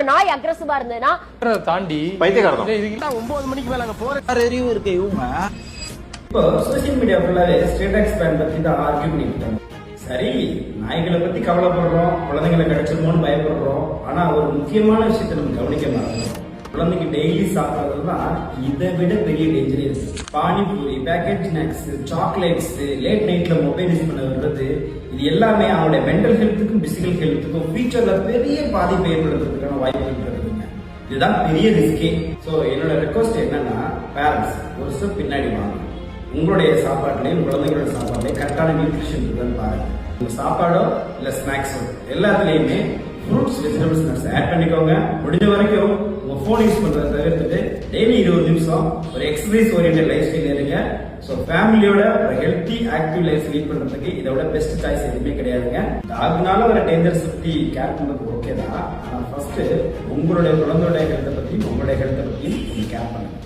ஒரு நாய் அக்ரெசிவா இருந்ததுன்னா தாண்டி பைத்தியக்காரன் 9 மணிக்கு மேல அங்க போற அறிவு இருக்கு இவங்க. இப்போ சோசியல் மீடியா ஃபுல்லாவே ஸ்ட்ரீட் டாக்ஸ் பேன் பத்தி தான் ஆர்கியூ பண்ணிட்டு இருக்காங்க. சரி, நாய்களை பத்தி கவலைப்படுறோம், குழந்தைங்களை கிடைச்சிருமோன்னு பயப்படுறோம். ஆனா ஒரு முக்கியமான விஷயத்தை நம்ம கவனிக்க மாட்டோம். குழந்தைக்கு டெய்லி சாப்பிட்றதுதான் இதை விட பெரிய டேஞ்சரே இருக்கு. Panipuri, packet snacks, chocolates, late நைட்ல மொபைல் யூஸ் பண்ண விடுறது, இது எல்லாமே அவனுடைய மென்டல் ஹெல்த்துக்கும் பிசிக்கல் ஹெல்த்துக்கும் ஃபியூச்சர்ல பெரிய பாதிப்பை ஏற்படுத்துறதுக்கான வாய்ப்புகள் இருக்குதுங்க. இதுதான் பெரிய ரிஸ்கே. ஸோ என்னோட ரெக்வஸ்ட் என்னன்னா, பேரண்ட்ஸ் ஒரு ஸ்டெப் பின்னாடி வாங்க. உங்களுடைய சாப்பாட்டுலையும் குழந்தைங்களோட சாப்பாடுலையும் கரெக்டான நியூட்ரிஷன் இருக்குன்னு பாருங்க. உங்க சாப்பாடோ இல்ல ஸ்நாக்ஸோ எல்லாத்துலயுமே ஃப்ரூட்ஸ், வெஜிடபிள்ஸ், நட்ஸ் ஆட் பண்ணிக்கோங்க. முடிஞ்ச வரைக்கும் உங்க போன் யூஸ் பண்றதை தவிர்த்துட்டு டெய்லி 20 நிமிஷம் ஒரு எக்ஸசைஸ் ஓரியன்டட் லைஃப் ஸ்டைல் இருங்க. ஸோ ஃபேமிலியோட ஒரு ஹெல்த்தி ஆக்டிவ் லைஃப் லீட் பண்றதுக்கு இதோட பெஸ்ட் சாய்ஸ் எதுவுமே கிடையாதுங்க. டாக்னால ஒரு டேஞ்சர்ஸ் பத்தி கேர் பண்றது ஓகே தான். ஆனா ஃபர்ஸ்ட் உங்களுடைய குழந்தையோட ஹெல்த்தை பத்தியும் உங்களுடைய ஹெல்த்தை பத்தியும் கேர் பண்ணுங்க.